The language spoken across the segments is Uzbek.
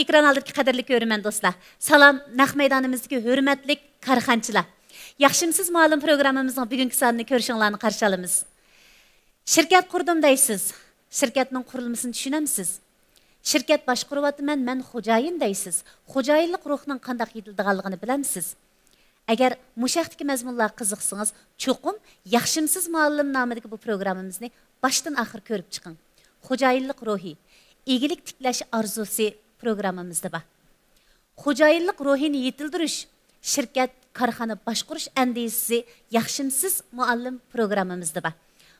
ekran aldiki qadirli görümen dostlar. Salam, naq meydanımızdaki hürmetlik karxançılar. Yaxşımsız malum programımızın bugünkü saatini görüşünlerini karşı alımız. Şirket kurdum deysiz. Şirketinin kurulmasını düşünemsiz. Şirket başkuruvatı men xo'jayin deysiz. Xo'jayinlik ruhunun qandaq yetildiganligini bilemsiz. Eğer muşaqdiki mazmunlar qiziqsınız, çoqum yaxşımsız malum namidagi bu programımızı baştan ahir görüp çıkın. Xo'jayinlik ruhi, iyilik tiklash arzusi programımızda bor. Xo'jayinlik ruhini yetildirish, şirket karxana başqurush andisisi yaxshimsiz muallim programımızda bor.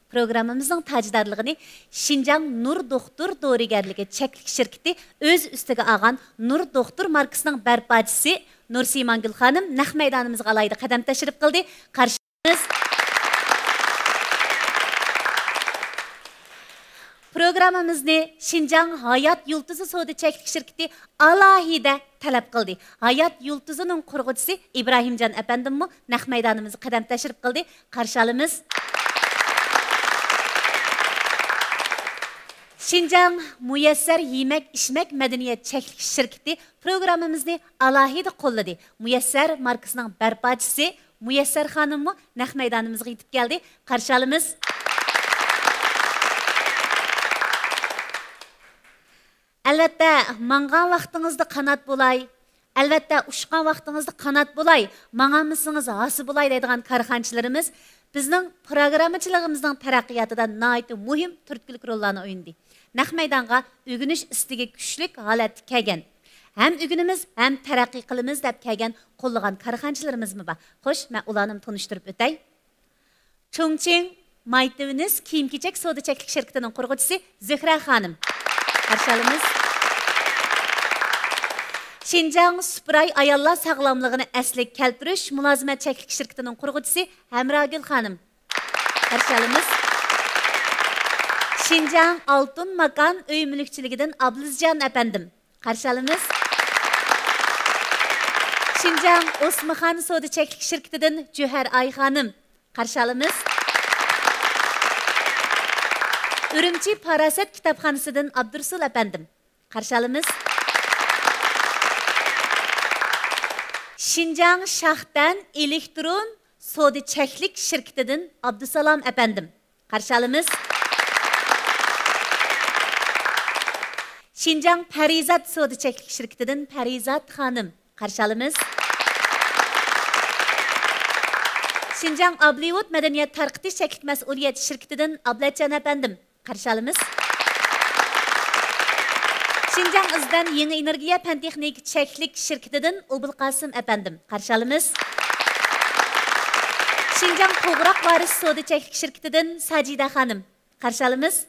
Programımızın tacidarlığını Şinjan Nur Doktor Doğrugerligi çeklik şirketi öz üstüge algan Nur Doktor markasının berpacısı Nur Simangül Hanım naq meydanımızga alaydı qadam teşrif kıldı. Karşınız programımızı Şinjan Hayat Yultuzu Soda çeklik şirketi alahide talep kıldı. Hayat Yultuzu'nun kurgucusu İbrahimcan efendim mi naq meydanımızga qadam teşrif kıldı. Karşalımız Şinjan Müyesser Yemek İçmek Medeniyet Çeklik Şirketi programımızı alahide qolladı. Müyesser markasının berpacısı Müyesser Hanım mı naq meydanımızga yetip geldi. Karşalımız Elbette mangan vaqtыңызda qanat bulay. Elbette uçqan vaqtыңızda qanat bulay. Manganmısınız hası bulay deydigan karxançılarımız bizning programmachilığımızın taraqqiyotida nihoyatda muhim turtkilik rollarni o'ynadi. Naq maydonga o'g'inish istiga kuchlik holat kelgan. Hem o'g'inimiz, hem taraqqiy qilamiz deb kelgan qo'llagan karxanchilarimizmi bor. Xo'sh, men ularni tanishtirib o'tay. Chongqing Mayteviniz kiyim-kechak savdo cheklik shirkatining qurg'uvchisi Zuhra xonim. Qarshilamiz. Şinjan Spray ayollar sağlamlığını əslik keltirish mülazimet çeklik şirketining qurg'uvchisi Hamragül Hanım. Qarşalımız. Şinjan Altın Makan Öy Mülkçiligidan Ablizcan efendim. Qarşalımız. Şinjan Osmanxon Soda çeklik şirketidan Cüher Ay Hanım. Qarşalımız. Ürümçi Paraset kitapxonasidan Abdursul efendim. Qarşalımız. Şinjan Şah'tan elektron soda çeklik şirketinden Abdusalam efendim. Karşılığımız. Şinjan Parizat soda çeklik şirketinden Parizat Hanım. Karşılığımız. Şinjan Ablivut Medeniyet Tarqitish çeklik mesuliyet şirketinden Ablacan efendim. Karşılığımız. Şinjan İzden Yeni Enerjiya Pen Texnik Çeklik şirketinden Ubul Qasım efendim. Karşılığımız. Şinjan Toğraq Varis Soda Çeklik şirketinden Sacida Hanım. Karşılığımız.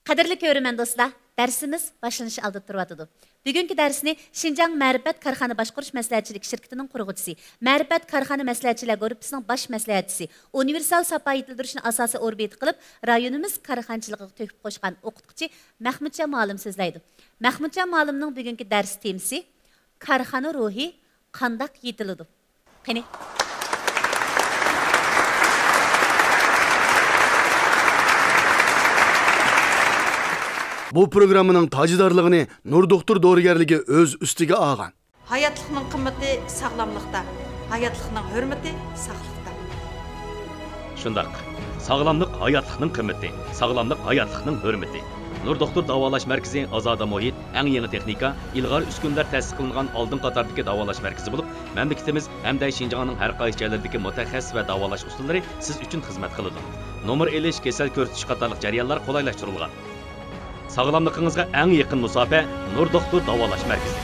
Qadirli görümen dostlar, dersimiz başlanışı aldı turvatıdı. Bugünkü dersini Şinjan Mərifət Karxana Başquruş Məsləhətçilik şirketinin qurğucusu, Mərifət Karxana Məsləhətçilər Qrupsunun baş məsləhətçisi, universal sapa yetildirishni asosiy orbit qilib, rayonimiz karxanchiligiga töküp qo'shgan o'qituvchi Mahmudjon Ma'lum so'zlaydi. Mahmudjon Ma'lumning bugünkü ders temasi karxana ruhi qandaq yetiladi. Qani Bu programının tacidarlığını Nur Doktor Doğrugerligi öz üstüge algan. Hayatlıqның qımmeti sağlamlıqda, hayatlıqның hürmeti saqlıqda. Şundaq, sağlamlıq hayatlıqның qımmeti, sağlamlıq hayatlıqның hürmeti. Nur Doktor Davalash Mərkəzi Azada Muhit, ən yeni texnika, ilğar üskünlər təsis qılınğan aldın qatardakı davalash mərkəzi bulub, məmləkətimiz həm də Şinjanın hər qaysı yerlərdəki mütəxəssis və davalash usulları siz üçün xizmət qılıdı. Nomer elish, kesel körtüş qatarlıq jarayonlar qolaylaşdırılğan. Sağlamlığınızga en yakın musafe Nur Doktor Davalash Mərkəzi.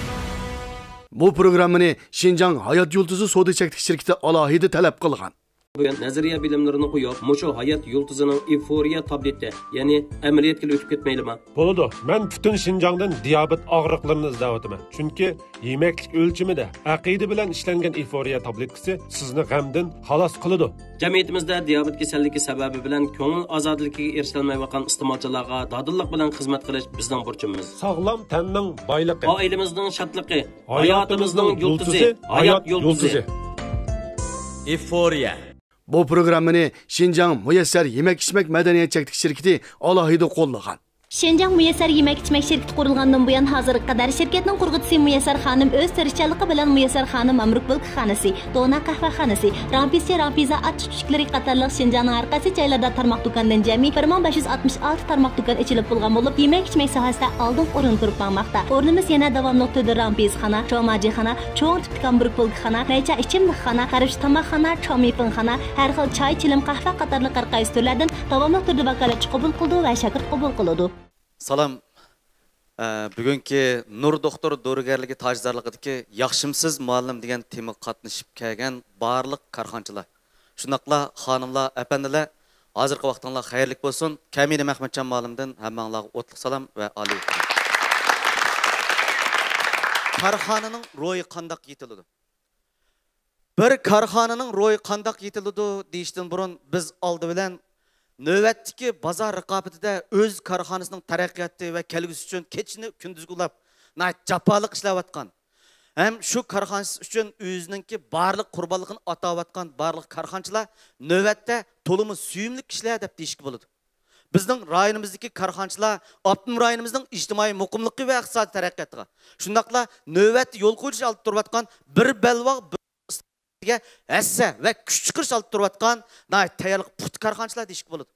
Bu programını Şinjan Hayat Yultuzu Soda Çeklik şirketi alahide talep kılgan. Bugün nazariya bilimlerini qo'yib, mushu Hayat Yultuzining Euforiya tableti, ya'ni amaliyotga o'tib ketmaylimi? Bo'ladi. Men butun Şinjandan diabet og'riqlarini izlayapman. Chunki yemeklik o'lchimida aqida bilan ishlangan Euforiya tabletkasi sizni g'amdan xalos qiladi. Jamiyatimizda diabet kasalligi sababi bilan ko'ngil ozodligiga erisholmayotgan iste'molchilarga dadillik bilan xizmat qilish bizning burchimiz. Sog'lom tanning boyligi, oilamizning shodligi, hayotimizning yultuzi, Hayat Yultuzi. Euforiya. Bu programını Şinjan Müyesser Yemek İçmek Medeniyet Çeklik şirketi alahide qollagan. Şenjang Müyesser Yemek İçmek şirketi kurulgandan buyan hazırlık kadar şirketinin kurgucusu Müyesser Hanım öz tirişçalığı bilen Müyesser Hanım Amruk Bulkxanası, Dona Kahvehanası, Rampiza at çiçekleri qatarlıq Şenjangның har qaysi joylarda tarmoq do'kondan jami 1566 tarmoq do'kon ochilib bo'lgan bo'lib, yemek içmek sohasida oldin o'rin turib bormoqda. O'rnimiz yana davomli turda Rampizxona, Cho'majixona, cho'ng tiplik Amruk Bulkxana, maycha ichimlikxona, qarish tomoqxona, chomipinxona, har xil choy, chilim, qahva qatorliq har qaysi turlardan davomli turda vakolatchi qabul qildi va shagird qabul qiladi. Salam. Bugünkü Nur Doktor Doğrugerligi tajdorligidagi yaxshimsiz muallim degan tema qatnashib kelgan barliq karxonchilar. Shunaqla xonimlar, apandilar, hozirgi vaqtinglar xayrlik bo'lsin. Kamina Mahmadjon muallimdan hammanglarga o'tliq salom va oliy. Karxonaning ro'yi qandoq yetiladi? Bir karxonaning ro'yi qandoq yetiladi deyishdan burun biz oldi bilan növbətdiki bazar rəqabətində öz karxanasının tərəqqiyatı və kəlgüsü üçün keçini gündüzgülab, capalık işləvatqan. Həm şu karxanası üçün özününki barlıq qurbanlığını atavatqan barlıq karxançılar növbətdə tolumu süyümlük işlər deyib deyişki boludu. Bizning rayonimizdagi karxançılar Abdum rayonimizning ijtimoiy muqimligi və iqtisodiy tərəqqiyatıga, shundaqla növbət yol qo'yish olib turayotgan bir belvoq essa ve küç çıkış alıp duruvatkan tayyorlik put karxanchilar deyishki bo'ladi.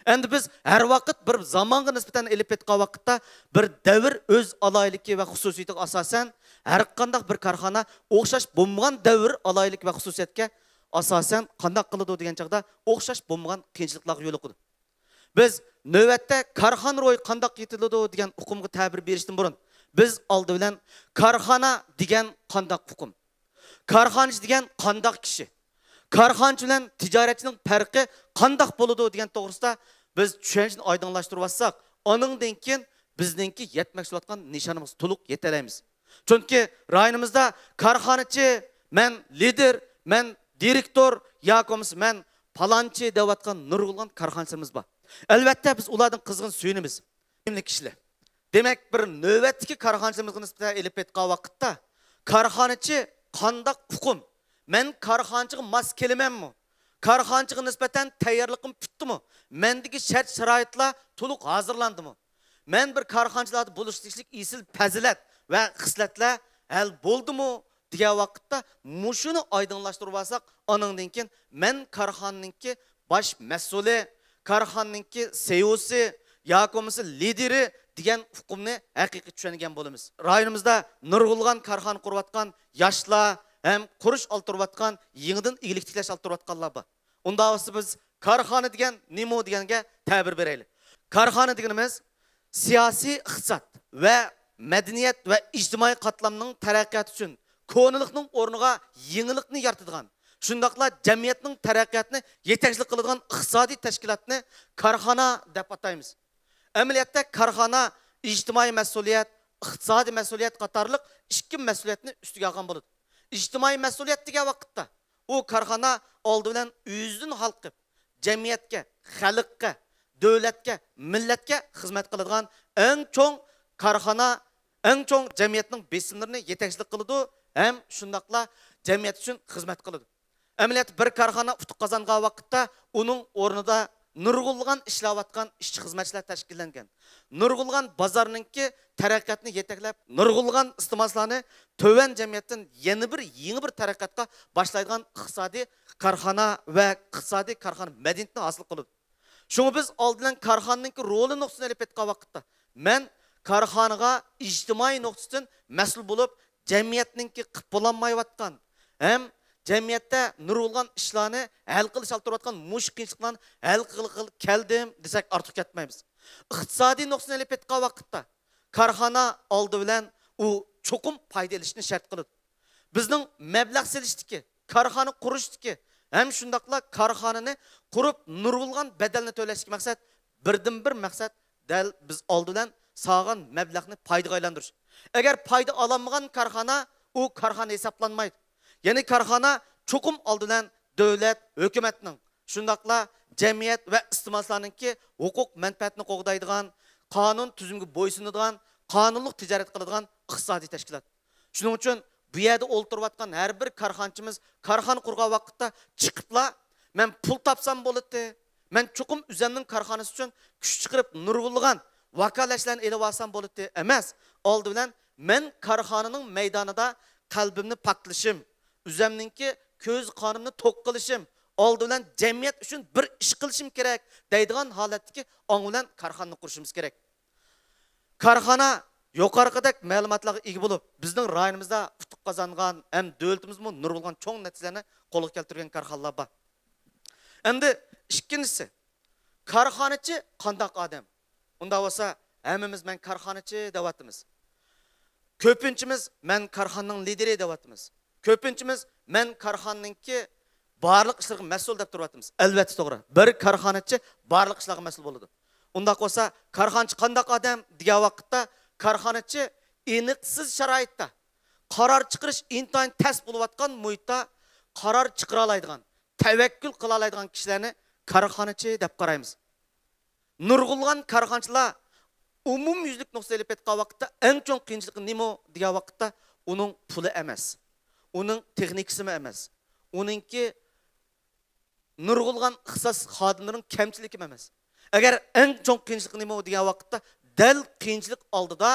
Endi biz her vaqt bir zamonga nisbatan elib etgan vaqtda bir davr öz alaylığı ve xususiyatiga asosan har qanday bir karxana o'xshash bo'lmagan davr alaylık ve xususiyatga asosan qanday qiladi degan chaqda o'xshash bo'lmagan qiyinchiliklarga yo'liqdi. Biz navbatda karxona ro'yi qanday yetiladi degan hukmga ta'bir berishdan burun biz oldi bilan karxona degan qanday hukm, karxonchi degan qandoq kishi, karxonchi bilan tijoratchining farqi qandoq bo'ladi degan to'g'risida biz tushunchani oydinlashtirib olsak, oningdan keyin bizningki yetmoqchi bo'lgan nishonimiz to'liq yetalaymiz. Chunki rayonimizda karxonachi, men lider, men direktor yoki men palonchi deyotgan nurg'ulg'an karxonchimiz bor. Albatta biz ulardan qizg'in suyunimiz. Kimli kishilar. Demak, bir navbatdagi karxonchimizga nisbatan elib etgan vaqtda karxonachi qandoq hukum? Men karxonchiga mos kelamanmi? Karxonchiga nisbatan tayyorligim bitdimi? Mendagi shart sharoitlar to'liq hozirlandimi? Men bir karxonchilarda bo'lishlik isil fazilat va xislatlar hal bo'ldimi degan vaqtda mushuni oydinlashtirib olsak, oningdan keyin men karxonaningki bosh mas'uli, karxonaningki CEO'si yoki lideri degan hukmni haqiqiy tushungan bo'lamiz. Rayonimizda nurg'ulg'an karxona qurayotgan yoshlar hem qurish oltirayotgan, yangidan iyilik tiklash oltirayotganlar bor. Unda biz karxona degan nima deganga ta'bir beraylik. Karxona deganimiz siyosiy iqtisod va madaniyat va ijtimoiy qatlamning taraqqiyoti uchun ko'nilikning o'rniga yangilikni yaratadigan, shundaqla jamiyatning taraqqiyotini yetakchilik qiladigan iqtisodiy tashkilotni karxona deb ataymiz. Amaliyotda karxona ijtimoiy mas'uliyat, iqtisodiy mas'uliyat qatorliq ikki mas'uliyatni ustiga olgan bo'ladi. İctimai mas'uliyat degan vaqtda u karxona oldi bilan o'zidan xalqqa, jamiyatga, xalqqa, davlatga, millatga xizmat qiladigan eng cho'ng karxona, eng cho'ng jamiyatning besimlarini yetakchilik qiladi ham shundaqla jamiyat uchun xizmat qiladi. Amaliyat bir karxona utuq qozongan vaqtda uning o'rnida nurg'ulg'an ishlayotgan ishchi xizmatchilar tashkillangan. Nurg'ulg'an bozorninki taraqqiyotni yetaklab, nurg'ulg'an iste'molchilarni to'van jamiyatdan yangi bir taraqqiyotga boshlaydigan iqtisodiy karxona va iqtisodiy karxona madaniyatni hosil qiladi. Shunga biz oldindan karxonaning rolini nuqtasini olib etgan vaqtda men karxonaga ijtimoiy nuqtadan mas'ul bo'lib, jamiyatninki qilib bo'lanmayotgan ham jamiyatda nurg'ulg'an ishlarni hal qilish oltirayotgan mush qiyinchiliklarni hal qilib keldim desak ortiq ketmaymiz. Iqtisodiy nuqtasini olib etgan vaqtda karxona oldi bilan u cho'qim foyda olishni shart qiladi. Bizning mablag' selishdiki, karxona qurishdiki, ham shundaqla karxonani qurib nurg'ulg'an badalni to'lashga maqsad birdan bir maqsad dal biz oldi bilan sog'an mablag'ni foydaga aylantirish. Agar foyda ololmagan karxona u karxona hisoblanmaydi. Yani karxona çokum aldılan devlet, hükümetinin, şundaqla cemiyet ve iste'molchilarningki hukuk menfaatini qo'g'daydigan, qonun tuzumga bo'ysunadigan, qonunliq tijorat qiladigan iqtisodiy tashkilot. Shuning uchun bu yerda o'ltirayotgan har bir karxonchimiz karxona qurgan vaqtda chiqibla, men pul topsam bo'ladi, men cho'qim o'zimning karxonasi uchun kuch chiqarib nurg'ulg'an vakalashlarni elib olsam bo'ladi emas. Oldi bilan men korxonaning maydonida qalbimni paklashim, o'zimningki ko'z qonimni to'q qilishim, oldi bilan jamiyat uchun bir ish qilishim kerak deydigan holatdagi ong bilan korxonani qurishimiz kerak. Korxona yuqorqidek ma'lumotlarga ega bo'lib, bizning rayonimizda utuq qozongan, ham davlatimizmi nurg'ulgan cho'ng natijalarni qo'lga keltirgan korxonalar bor. Endi ikkinchisi, korxonachi qanday odam? Unda bo'lsa, hammamiz men korxonachi deyapmiz. Ko'pinchimiz men korxonaning lideri deyapmiz. Ko'pinchimiz men korxonaningki barliq ishlarga mas'ul deb turyapmiz. Albatta to'g'ri. Bir korxonachi barliq ishlarga mas'ul bo'ladi. Unda bo'lsa, korxonachi qanday odam degan vaqtda korxonachi aniqsiz sharoitda qaror chiqarish intayin tas bo'layotgan muhitda qaror chiqara oladigan, tavakkul qila oladigan kishilarni korxonachi deb qaraymiz. Nurg'ulgan korxonachilar umumyuzlik nuqtai aytgan vaqtda eng cho'ng qiyinchiligi nima degan vaqtda uning puli emas, uning texnikasi emas, uningki nurg'ulgan ixtisos xodimlarining kamchiligi emas. Agar eng cho'ng qiyinchiligi nima degan vaqtda dal qiyinchilik oldida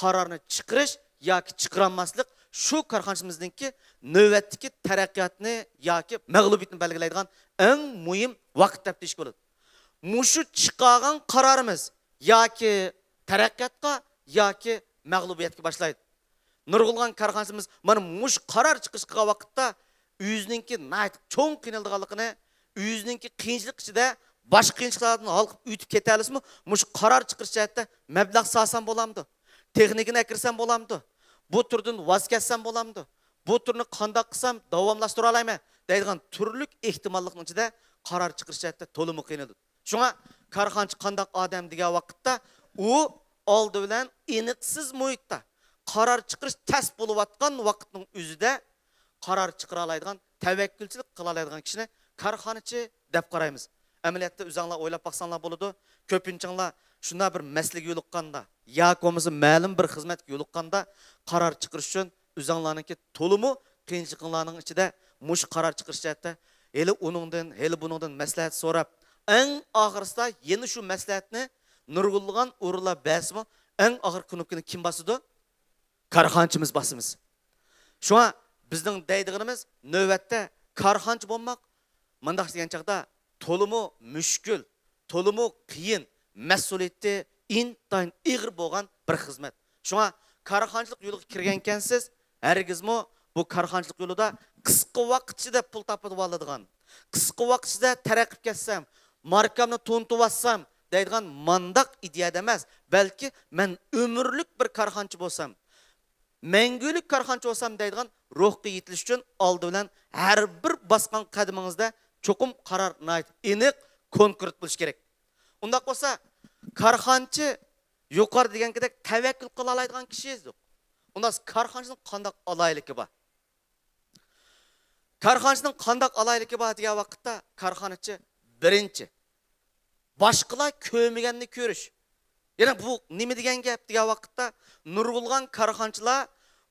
qarorni chiqarish yoki chiqarmaslik shu korxonachimizningki navbatdagi taraqqiyotni yoki mag'lubiyatni belgilaydigan eng muhim vaqt deb deyish bo'ladi. Mushu chiqargan qarorimiz yoki taraqqiyotga yoki mag'lubiyatga boshlaydi. Nurg'ulgan korxonachimiz mana mush qaror chiqishga vaqtda o'zininki cho'ng qiynalganligini, o'zininki qiyinchilik ichida boshqa qiyinchiliklardan halqib o'tib keta olasizmi? Mush qaror chiqarish jihatda mablag' solsam bo'lamdi. Texnikani akirsam bo'lamdi. Bu turdan voz ketsam bo'lamdi. Bu turni qanday qilsam davomlashtira olayman deydigan turli ehtimollikning ichida qaror chiqarish jihatda to'liq qiynaladi. Shunga korxonachi qanday odam degan vaqtda u oldi bilan aniqsiz muhitda qaror chiqarish tas bo'layotgan vaqtning o'zida qaror chiqara oladigan, tavakkulchilik qila oladigan kishini korxonachi deb qaraymiz. Amaliyotda o'zinglar o'ylab baqsanglar bo'ladi. Ko'pinchanglar shunday bir masalaga yo'liqqanda yoki bo'lmasa ma'lum bir xizmatga yo'liqqanda qaror chiqarish uchun o'zinglarningki to'limi qiyinchiliklarning ichida mush qaror chiqarish jihatda hali uningdan, hali buningdan maslahat so'rab, eng oxirsida yana shu maslahatni nurg'ulgan o'rinlar basmi eng og'ir knopkani kim bosadi? Korxonachimiz bosimiz. Shunga bizning deydiganimiz navbatda korxonachi bo'lmoq mundaq degan chaqda to'limi mushkul, to'limi qiyin, mas'uliyati intayin ig'ir bo'lgan bir xizmat. Shunga korxonachilik yo'liga kirgan ekansiz, hargizmi bu korxonachilik yo'lida qisqa vaqt ichida pul topib oladigan, qisqa vaqt ichida taraqqiyot ketsam, markamni to'ntib olsam deydigan mandaq ideyada emas, balki men umrlik bir korxonachi bo'lsam, mangulik korxonachi bo'lsam deydigan ruhga yetilish uchun oldi bilan har bir bosgan qadamingizda cho'qim qaror aniq, konkret bo'lish kerak. Unda bo'lsa korxonachi yuqori degandek tavakkul qila oladigan kishi yo'q. Unda korxonachining qanday aloyligi bor? Korxonachining qanday aloyligi bor degan vaqtda korxonachi birinchi boshqalar ko'rmaganni ko'rish. Yana bu nima degan gap degan vaqtda nurg'ulgan korxonachilar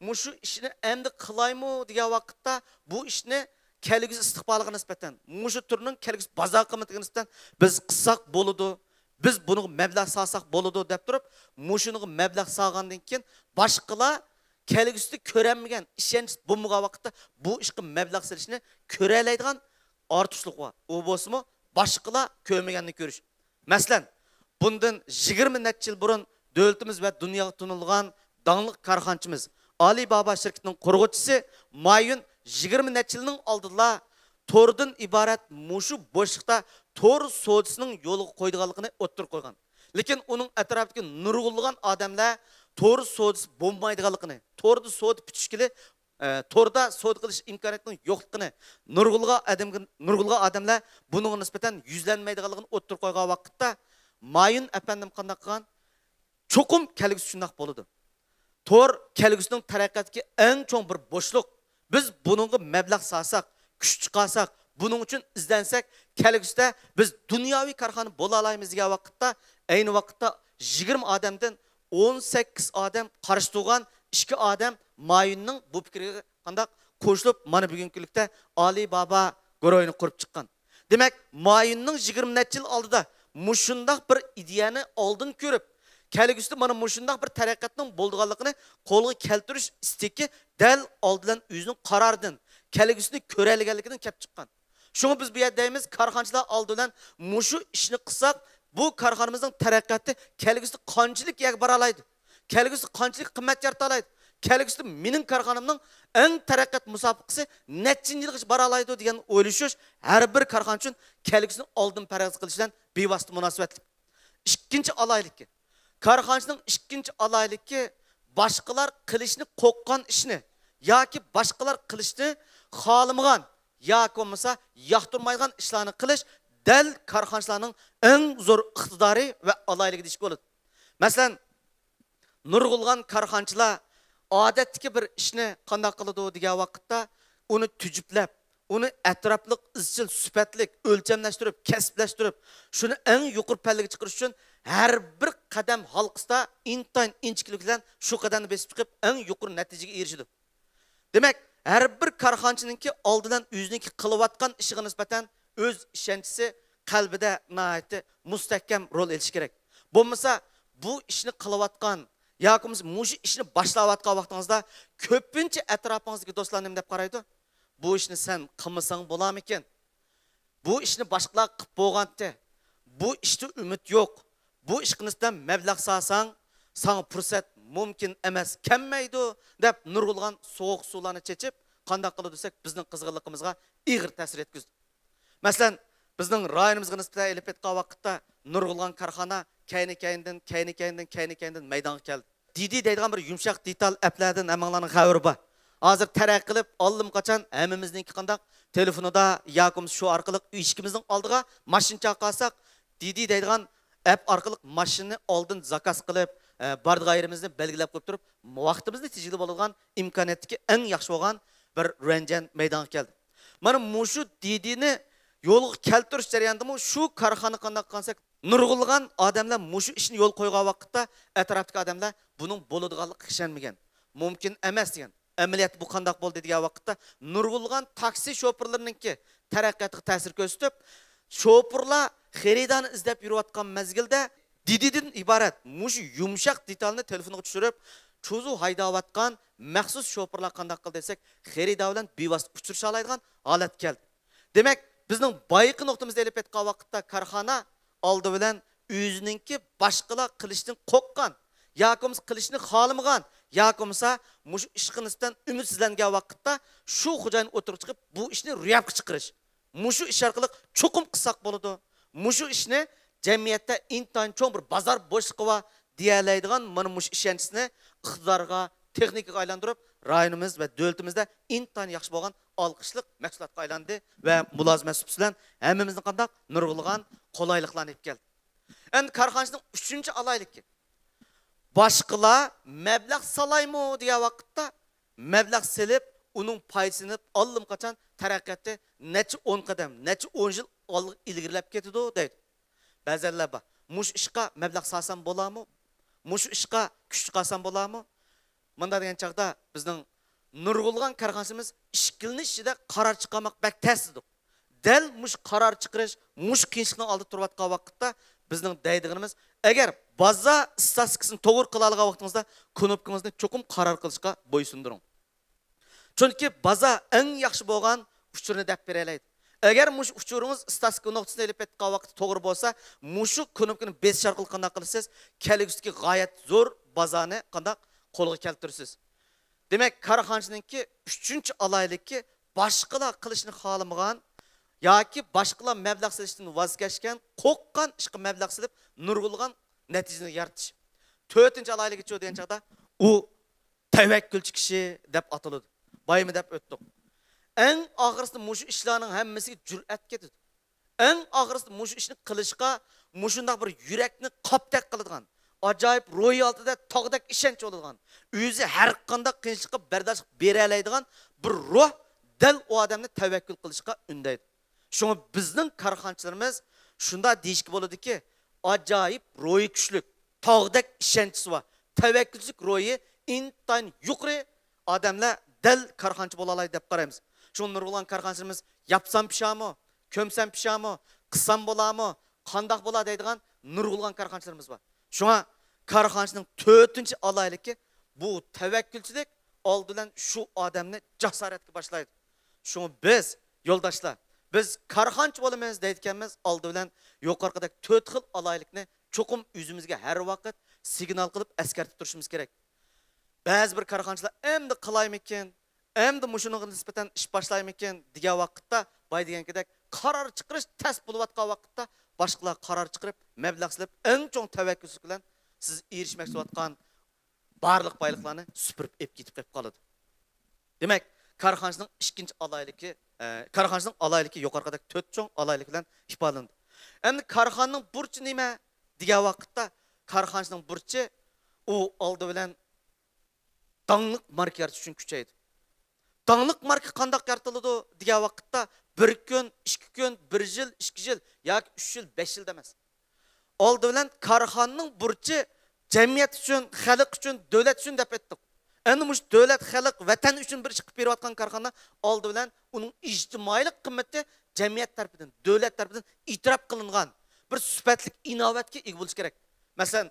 mushu ishni endi qilaymi degan vaqtda bu ishni kelgusi istiqboliga nisbatan, mushu turning kelgusi bozor qiymatiga nisbatan biz qilsak bo'ladi, biz buni mablag' solsak bo'ladi deb turib, mushuniga mablag' solgandan keyin boshqalar kelgusida ko'ramagan, ishonch bo'lmagan vaqtda bu ishga mablag' solishni ko'ra oladigan ortiqchilik bor. U bo'lsa-mu boshqalar ko'rmaganni ko'rish. Masalan, bundan 20 necha yil burun davlatimiz va dunyoga tanilgan dangliq korxonachimiz Alibaba şirketining qurg'uvchisi Mayun 20 necha yilning oldida tordan iborat mushu bo'shliqda tor sodisining yo'liga qo'ydiganligini o'ttirib qo'ygan. Lekin uning atrofidagi nurg'ulgan odamlar tor sodisi bo'lmaydiganligini, torda sod pitishkili, torda sod qilish imkoniyatining yo'qligini, nurg'ulgan odamlar buning nisbatan yuzlanmaydiganligini o'ttirib qo'ygan vaqtda Mayun efendim qanday qilgan? Cho'qim kelgusi shundoq bo'ladi. Tor kelgusining taraqqiyotga eng cho'ng bir bo'shliq. Biz buningga mablag' solsak, kuch chiqarsak, buning uchun izlansak, kelgusida biz dunyoviy korxona bo'la olamiz degan vaqtda, ayni vaqtda 20 odamdan 18 odam qarshi turgan 2 odam Mayunning bu fikriga qanday qo'shilib, mana bugungi kunlikda Alibaba guruhini qurib chiqqan. Demak, Mayunning 20 necha yil oldida mushundaq bir ideyani oldin ko'rib, kelgusida mana mushundaq bir taraqqiyotning bo'lganligini qo'lga keltirish isteki dal oldidan o'zining qaroridan kelgusini ko'ralganligidan kelib chiqqan. Şunu biz bu yerda deymiz, korxonchilar oldidan mushu ishni qilsak, bu korxonamizning taraqqiyoti kelgusida qanchalik yerga bora oladi? Kelgusida qanchalik qimmat yarata oladi? Kelgusida mening korxonamning eng taraqqiyot musobaqasi nechinchi yilgacha bora oladi degan o'ylashish har bir korxon uchun kelgusini oldin parhez qilish bilan bevosita munosabatli. Ikkinchi alaylikki, korxonchining ikkinchi alaylikki boshqalar qilishni qo'rqqan ishni yoki boshqalar qilishni xohlamagan yoki bo'lmasa yoqtirmaydigan ishlarni qilish dal korxonchilarning eng zo'r iqtidori va alayligi deyish bo'ladi. Masalan, nurg'ulg'an korxonchilar odatdagi bir ishni qanday qiladi degan vaqtda uni tujuplab, uni atrofliq izchil sifatlik o'lchamlashtirib, kasblashtirib, shuni eng yuqori pallaga chiqarish uchun har bir qadam halqisida intayin inchiklik bilan shu qadamni besib chiqib eng yuqori natijaga erishadi. Demak, her bir korxonchininki oldidan o'ziniki qilayotgan ishiga nisbatan o'z ishonchisi qalbida nihoyatda mustahkam rol elishi kerak. Bo'lmasa bu ishni qilayotgan yoki mushu ishni boshlayotgan vaqtingizda ko'pincha atrofingizdagi do'stlar nima deb qaraydi? Bu ishni sen qilmasang bo'larmikin? Bu ishni boshqalar qilib bo'lganda, bu ishda umid yo'q. Bu ishga nisbatan mablag' solsang, sana fursat mumkin emas, kelmaydi deb nurg'ulg'an sovuq suvlarni chechib, qanday qilib desak, bizning qizg'inligimizga ig'ir ta'sir etkazdi. Masalan, bizning rayonimizga nisbatan elib etgan vaqtda nurg'ulg'an korxona kayni-kaynidan maydonga keldi. Didi deydigan bir yumshoq detal applardan hammalarning xabari bor. Hozir taraqqiy qilib, oldim qachon hammamizningki qanday telefonida yoki shu orqali eshigimizning oldiga mashina chaqirsak, Didi deydigan app orqali mashinani oldin zakaz qilib, barg'ayrimizni belgilab qo'yib turib, vaqtimizni tejili bo'ladigan imkoniyatdagi eng yaxshi bo'lgan bir ranjan maydonga keldi. Mana mushu Didini yo'lga keltirish jarayonida shu korxona qanday qilsak, nurg'ulg'an odamlar mushu ishni yo'l qo'ygan vaqtda atrofdagi odamlar buning bo'ladiganligiga ishonmagan. Mumkin emas degan. Amaliyat bu qanday bo'ldi degan vaqtda nurg'ulg'an taksi shofirlarininki taraqqiyotiga ta'sir ko'rsatib, shofirlar xaridorni izlab yurayotgan mezgilda Dididan iborat mushu yumshoq detalni telefoniga tushirib, cho'zu haydayotgan maxsus shofirlar qanday qildi desak, xaridor bilan bevosita uchrasha oladigan holat keldi. Demak, bizning boyqi nuqtamizda elib etgan vaqtda korxona oldi bilan o'zininki boshqalar qilishdan qo'rqqan, yoki qilishni xohlamagan, yoki mushu ishga nisbatan umidsizlangan vaqtda shu xo'jayin o'tirib chiqib, bu ishni ro'yobga chiqarish. Mushu ish orqali cho'qim qilsak bo'ladi. Mushu ishni jamiyatda intayin cho'ng bir bozor bo'shliqi va deyaladigan mana mushu ishonchisini iqtidorga, texnikaga aylantirib, rayonimiz va davlatimizda intayin yaxshi bo'lgan olqishliq mahsulotga aylandi va mulozimat subsi bilan hammamizni qanday nurg'ulg'an qulayliklarni olib keldi. Endi korxonchining 3-chi alayligi. Boshqalar mablag' solaymi degan vaqtda mablag' silib, uning foydasini oldim qachon taraqqiyotda necha 10 qadam, necha 10 yil ilgirlab ketadi deydi. Ba'zilar bor. Mush ishqa mablag' solsam bo'larmi? Mush ishqa kuch chiqarsam bo'larmi? Munda degan chaqda bizning nurg'ulg'an korxonamiz ishkilni ishida qaror chiqarmoq bak tasdiq. Dal mush qaror chiqarish, mush qiyinchilikni oldida turayotgan vaqtda bizning deydiganimiz, agar baza statistikasini to'g'ri qila olgan vaqtingizda knopkangizni cho'qim qaror qilishga bo'ysundiring. Chunki baza eng yaxshi bo'lgan uchurni deb beraydi. Agar mush uchuringiz statistika nuqtasini elib etgan vaqt to'g'ri bo'lsa, mushu knopkani besish orqali qanday qilasiz? Kelgusida g'oyat zo'r bazani qanday qo'lga keltirasiz. Demak, korxonchininki 3-chi alayligi boshqalar qilishni xohlamagan yoki boshqalar mablag' silishdan voz kechgan, qo'rqqan ishga mablag' silib nurg'ulg'an natijani yaratish. 4-chi alayligi chu degan chaqda u tavakkülchi kishi deb ataladi. Baymi deb o'tdik. Eng og'irisi mushu ishlarning hammasiga jur'at ketadi. Eng og'irisi mushu ishni qilishga mushundaq bir yurakni qopdak qiladigan, ajoyib ro'y altida tog'dak ishonch bo'ladigan, o'zi har qanday qiyinchilikqa bardosh bera oladigan bir ruh dal u odamni tavakkul qilishga undaydi. Shunga bizning korxonchilarimiz shunda deyishki bo'ladiki, ajoyib ro'y kuchli, tog'dak ishonchisi va tavakkulchilik ro'yi intayin yuqori odamlar dal korxonchi bo'la oladi deb qaraymiz. Şu nurg'ulg'an korxonchilarimiz yapsam pishami, ko'msam pishami, qissam bo'larmi, qandoq bo'ladi deydigan nurg'ulg'an korxonchilarimiz bor. Shunga karxançının 4-cü alayliki bu tevekkülçülük oldulan şu adamni jasoratga başlaydı. Şunu biz yoldaşlar, biz karxanç bolamiz deyotganmiz, oldi bilan yuqorqidagi 4 xil alaylikni cho'qim o'zimizga har vaqt signal qilib eskartib turishimiz kerak. Ba'zi bir karxanchilar endi qilaymikin, endi mushuniga nisbatan ish boshlaymikin degan vaqtda boy degankidek qaror chiqarish tas bo'layotgan vaqtda boshqalar qaror chiqarib, mablag' silib, eng cho'ng tavakkulsiz bilan siz erishmoqchi bo'layotgan barliq boyliqlarni supurib ep ketib qolib qoladi. Demak, karxanchining ikkinchi alayligi, karxanchining alayligi yuqorqidagi 4 cho'ng alaylik bilan ifodalandi. Endi karxonning burchi nima degan vaqtda karxanchining burchi u oldi bilan dangliq marka yaratish uchun kuchaydi. Dangliq marka qanday yaratiladi degan vaqtda 1 kun, 2 kun, 1 yil, 2 yil yoki 3 yil, 5 yil emas. Oldi bilan karxonning burchi jamiyat uchun, xalq uchun, davlat uchun deb aytdik. Endi mush davlat, xalq, vatan uchun bir ish qilib berayotgan karxona oldi bilan uning ijtimoiylik qimmati jamiyat tarafidan, davlat tarafidan e'tirof qilingan bir sifatli innovatga ega bo'lish kerak. Masalan,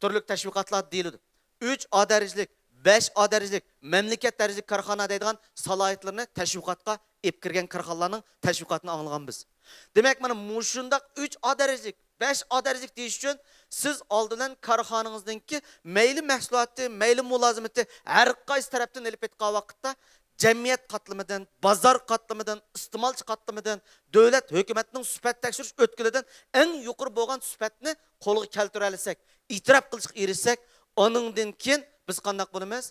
turli tashviqotlar deyiladi. 3 A darajalik, 5 A darajalik, mamlakat darajalik karxona deydigan salohiyatlarni tashviqotga ep kirgan karxonalarning tashviqotini anglagan biz. Demak, mana mushundaq 3 A darajalik, 5 A darajalik deyish uchun siz oldidan karxonangizdagi mayli mahsulotni, mayli mulozimati har qaysi tarafdan elib etgan vaqtda jamiyat qatlamidan, bozor qatlamidan, iste'molchi qatlamidan, davlat hukumatning sifat tekshirish o'tkilidan eng yuqori bo'lgan sifatni qo'lga keltira olsak, e'tirof qilishga erishsak, oningdan keyin biz qanday bo'lamiz?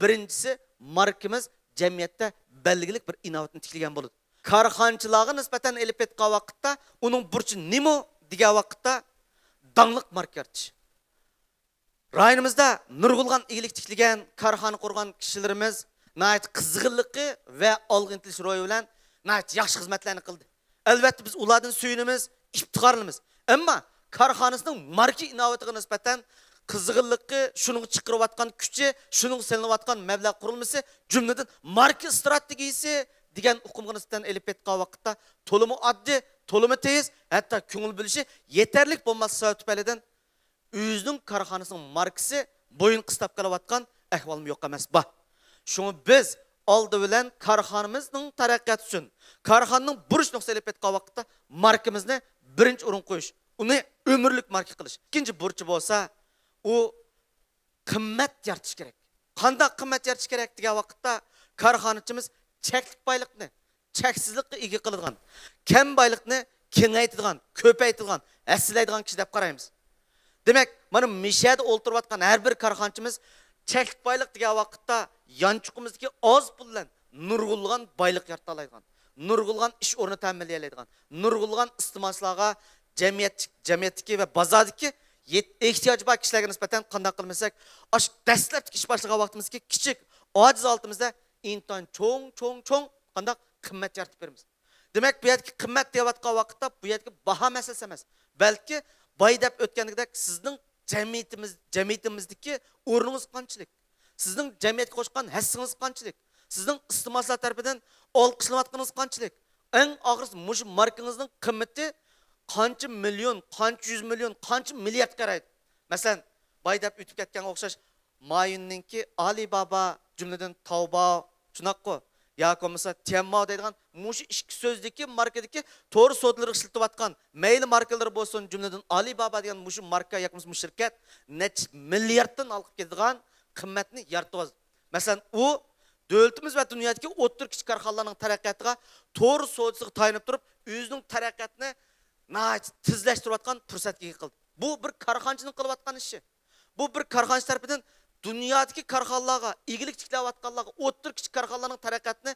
Birinchisi, markamiz jamiyatda belgilik bir innovatni tiklagan bo'ladi. Karxonchilarga nisbatan elib etgan vaqtda uning burchi nima degan vaqtda dangliq marka yaratish. Rayonimizda nurg'ulgan iyilik tiklagan, karxona qurgan kishilarimiz nayt qizg'inligi va olg'intilish ro'yi bilan nayt yaxshi xizmatlarni qildi. Albatta biz ulardan suyunimiz, iftixorlimiz. Ammo karxonasining marka innovatiga nisbatan qizg'inligi, shuning chiqarayotgan kuchi, shuning selinayotgan mablag' qurilmasi, jumladan marka strategiyasi degan uqumga nisbatan elib etgan vaqtda to'limi oddiy, to'limi tez, hatto ko'ngil bo'lishi yetarlik bo'lmasa tufaylidan o'zining karxonasining markasi bo'yin qistab qolayotgan ahvolim yo'q emas. Şunu biz oldi bilan karxonamizning taraqqiyoti uchun, karxonaning burish nuqtasi elib etgan vaqtda markamizni birinchi o'rin qo'yish, uni umrlik marka qilish. Ikkinchi burchi bo'lsa, u qimmat yaratish kerak. Qanday qimmat yaratish kerak degan vaqtda karxonachimiz cheklik boylikni cheksizlikka ega qiladigan, kam boylikni kengaytiradigan, ko'paytiradigan, aslaydigan kishi deb qaraymiz. Demak, mana mishada o'ltirayotgan har bir karxonachimiz cheklik boylik degan vaqtda yanchuqimizdagi oz pul bilan nurg'ulgan boylik yarata oladigan, nurg'ulgan ish o'rni ta'minlaydigan, nurg'ulgan iste'molchilarga jamiyatdagi va bozordagi ehtiyoji bor kishilarga nisbatan qanday qilmasak, dastlabki ish boshlagan vaqtimizga kichik, ojiz oltimizda inton cho'ng qanday qimmat yaratib beramiz. Demak, bu yerga qimmat deyotgan vaqtda bu yerga baho masalasi emas, balki boy deb o'tgandek sizning jamiyatimizdagi o'rningiz qanchalik, sizning jamiyatga qo'shgan hassingiz qanchalik, sizning iste'molchilar tarafidan olqishlanayotganingiz qanchalik, eng og'ir mush markangizning qimmati qancha million, qancha 100 million, qancha milliard qaraydi. Masalan, boy deb o'tib ketganga o'xshash Mayunninki Alibaba, jumladan Taobao, shunaqqa yoki bo'lmasa Temmao deydigan mush ikki so'zdagi markadagi to'g'ri so'zlarga ishlatayotgan mayli markalar bo'lsin, jumladan Alibaba degan mush marka yoki mush shirkat nech milliarddan olib keladigan qimmatni yaratib. Masalan, u davlatimiz va dunyodagi o'rta kichik korxonalarning taraqqiyotiga to'g'ri so'zsiga tayinib turib, o'zining taraqqiyotini tezlashtirayotgan fursatga qildi. Bu bir korxonchining qilayotgan ishi. Bu bir korxonchi tarafidan dunyodagi korxonalarga, egilik tiklayotganlarga, o'rta kichik korxonalarning taraqqiyotini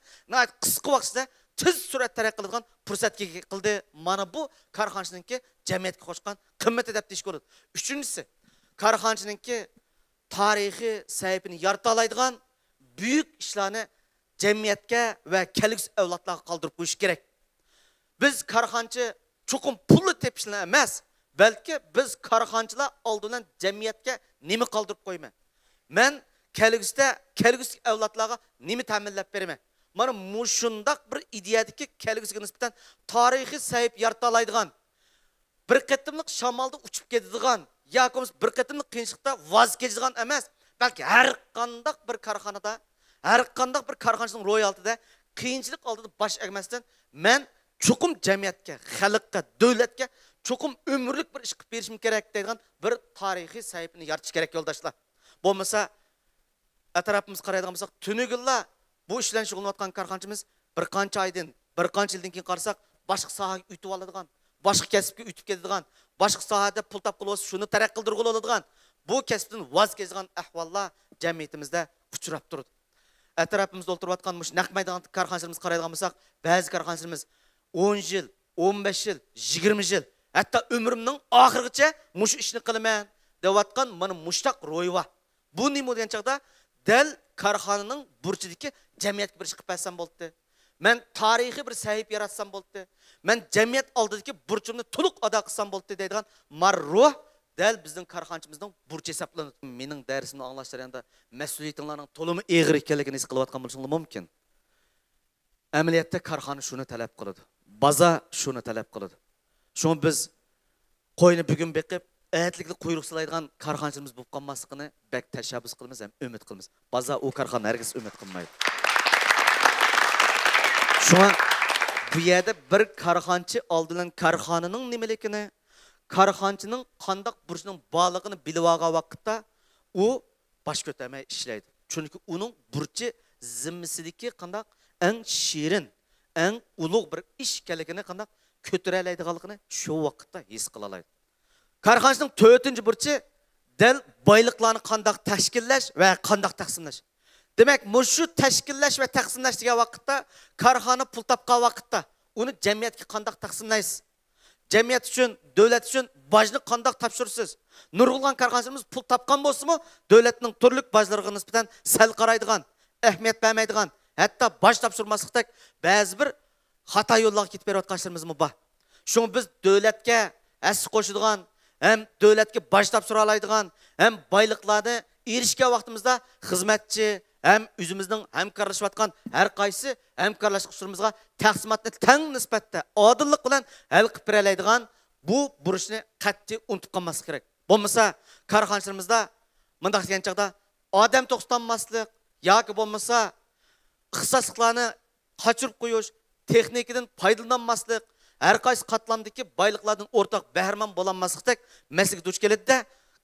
qisqa vaqtda tez surat taraqqiy qiladigan fursatga qildi. Mana bu korxonchininki jamiyatga qo'shgan qimmati deb deyish bo'ladi. Uchinchisi, korxonchininki tarixiy sahifani yarata oladigan büyük ishlarni jamiyatga va kelgusi avlodlarga qoldirib qo'yish kerak. Biz korxonchi cho'qim pulni tepishlar emas, balki biz korxonchilar oldidan jamiyatga nima qoldirib qo'yman. Men kelgusi avlodlarga nima ta'minlab beraman. Mana mushundaq bir ideyadagi kelgusiga nisbatan tarixiy sahif yarata oladigan, bir qatimliq shamolda uchib ketadigan yoki bir qatimli qiyinchilikda voz kechadigan emas, balki har qanday bir korxonada, har qanday bir korxonachining ro'y altida qiyinchilik oldida bosh egmasdan men chuqum jamiyatga, xalqqa, davlatga chuqum umrlik bir ish qilib berishim kerak degan bir tarixiy sahifani yaratish kerak yo'ldoshlar. Bo'lmasa atrofimizga qaraydigan bo'lsak, tunugilla bu ishlar shug'ullanayotgan korxonachimiz bir qancha oydan, bir qancha yildan keyin qarasak, boshqa sohaga o'tib oladigan, boshqa kasbga o'tib ketadigan, boshqa sohada pul topib olsa, shuni taraqqiy qildirg'ili oladigan, bu kasbdan voz kechgan ahvollar jamiyatimizda uchrab turadi. Atrofimizda o'tirayotgan mush naq maydon korxonachilarimizga qaraydigan bo'lsak, ba'zi korxonachilarimiz 10 yil, 15 yil, 20 yil, hatto umrimning oxirigacha mush ishni qilaman deyotgan mana mushtaq ro'yva. Bu nima degan chaqda dal korxonaning burchidagi jamiyatga bir ish qilib bersam bo'ldi. Men tarixiy bir sahifa yaratsam bo'ldi. Men jamiyat oldidagi burchimni to'liq ado qilsam bo'ldi deydigan marruh dal bizning korxonachimizning burchi hisoblanadi. Mening darsimni anglash jarayonida mas'uliyatinglarning to'limi og'ir ekanligini his qilayotgan bo'lishinglar mumkin. Amaliyotda korxona shuni talab qiladi. Bozor shuni talab qiladi. Shuni biz qo'yni bugun beqib, aytlikli quyruq silaydigan korxonachilarimiz bo'lib qolmasligini bak tashabbus qilamiz ham umid qilamiz. Bozor u korxona hargiz umid qilmaydi. Shuna bu yerda bir korxonchi oldidan korxonaning nimaligini, korxonchining qanday burchining borligini bilib olgan vaqtda u bosh ko'tarmay ishlaydi. Chunki uning burchi zimmisidagi qanday eng shirin, eng ulug' bir ish ekanligini qanday ko'tara oladiganligini shu vaqtda his qila oladi. Korxonchining 4-burchi dal boyliqlarni qanday tashkillash va qanday taqsimlash. Demak, shu tashkillash va taqsimlash degan vaqtda korxona pul topgan vaqtda uni jamiyatga qanday taqsimlaysiz? Jamiyat uchun, davlat uchun bojni qanday topshirsiz? Nurg'ulgan korxonachilarimiz pul topgan bo'lsa-mu, davlatning turli bojlariga nisbatan sal qaraydigan, ahamiyat bermaydigan, hatto boj topshirmaslikdek ba'zi bir xato yo'llarga ketib berayotganlarimiz bor. Shuni biz davlatga as qo'shadigan, ham davlatga boj topshira oladigan, ham boyliqlarni erishgan vaqtimizda xizmatchi hem özümüzün hemkarlaşıyotgan her qaysi hemkarlaşıqçılarımızga taqsimotni teng nisbatda odillik bilan hal qilib beradigan bu burchni qat'iy unutib qolmaslik kerak. Bo'lmasa korxonachilarimizda mundaq degan chaqda odam to'xtanmaslik yoki bo'lmasa ixtisosliklarni qochirib qo'yish, texnikadan foydalanmaslik, her qaysi qatlamdagi boyliqlardan o'rtaq bahramon bo'lanmaslikdek masalaga duch keladi-da,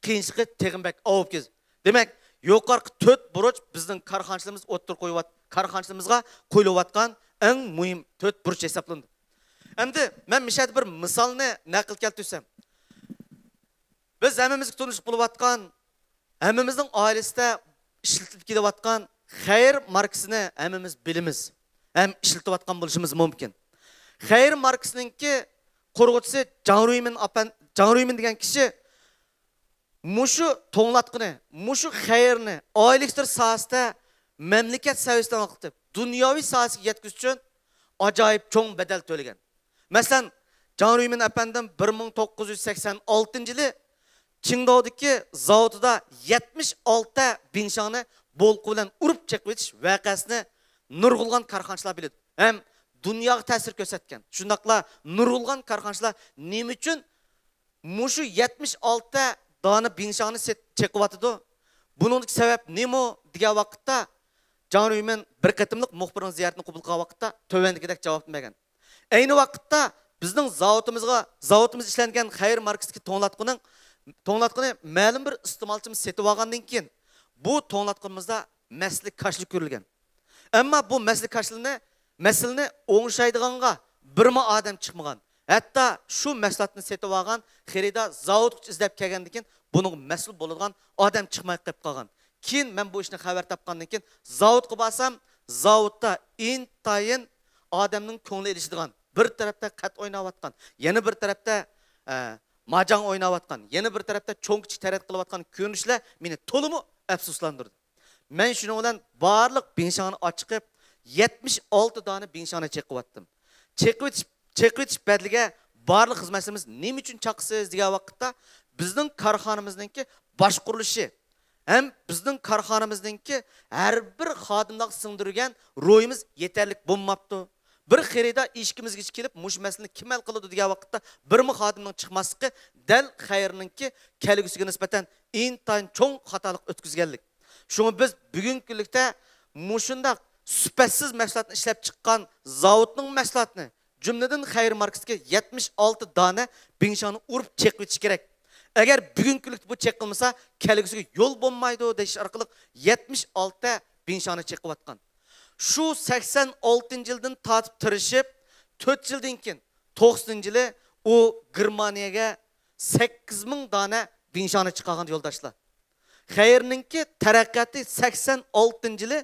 qiyinchilikka teg'inbak olib keladi. Demak, yuqorqi 4 burch bizning korxonachilarimiz o'ttir qo'yib korxonachilarimizga qo'yilayotgan eng muhim 4 burch hisoblanadi. Endi men mishad bir misolni naql keltirsam. Biz hammamizga tonish bo'layotgan, hammamizning oilasida ishlatilib kelayotgan xayr markasini hammamiz bilamiz. Ham ishlatayotgan bo'lishimiz mumkin. Xayr markasiningki qurg'uvchisi Jan Ruymin degan kishi mushu to'nglatqini, mushu xayrni oylikdir sohasida mamlakat saviyasidan vaqtib, dunyoviy sohasiga yetkizish uchun ajoyib cho'ng badal to'lagan. Masalan, Jan Ruymin apandim 1986-yili Qingdaodagi zavodida 76 binshani bolqu bilan urib chiqib o'tish voqeasini nurg'ulgan korxonachilar biladi. Ham dunyoga ta'sir ko'rsatgan. Shundaqla nurg'ulgan korxonachilar nima uchun mushu 76 dona binshani cheqiyotdi? Buningdagi sabab nima degan vaqtda Jan Ruymin bir qatimliq muxbirning ziyoratini qabul qilgan vaqtda tövendikidek javob bergan. Ayni vaqtda bizning zavodimiz ishlangan xayr markasidagi to'nglatqini ma'lum bir iste'molchimiz setib olgandan keyin bu to'nglatqimizda maslik kashlik ko'rilgan. Ammo bu maslik masalani o'ngshaydiganga birma odam chiqmagan. Hatta şu mahsulotni setib olgan xaridor zavod izlab kelgandan keyin buning mas'ul bo'ladigan odam chiqmay qolib qolgan. Keyin men bu ishni xabar topgandan keyin zavodga borsam, zavodda intayin odamning ko'ngli ilishadigan, bir tarafda qat o'ynayotgan, yana bir tarafda majang o'ynayotgan, yana bir tarafda cho'ng-kichik tarat qilayotgan ko'rinishlar meni to'limi afsuslantirdi. Men shuning bilan barliq binshani ochiqib 76 dona binshani cheqiyotdim. Cheqitish badliga barliq xizmatchilarimiz nima uchun chaqsiz degan vaqtda bizning korxonamizningki boshqurilishi ham bizning korxonamizningki har bir xodimlar singdirgan ro'yimiz yetarli bo'lmabdi. bir xerida eshigimizga kelib, mush masalani kim hal qiladi degan vaqtda birmi xodimning chiqmasligi dal xayrninki kelgusiga nisbatan intayin cho'ng xatolik o'tkazganlik. Shuni biz bugungi kunlikda mushundaq sifatsiz mahsulotni ishlab chiqqan zavodning mahsulotini jumladan xayr markasiga 76 dona binshani urib cheqib o'tish kerak. Agar bugungi kunlikda bu cheqilmasa, kelgusiga yo'l bo'lmaydi deyish orqali 76 binshani cheqib atgan. Şu 86 yıldan tatip tırışıp 4 yıldan keyin 90 yılı o Germaniyaga 8000 tane binşanı çıkargan yoldaşlar. Xayrninki taraqqiyoti 86 yılı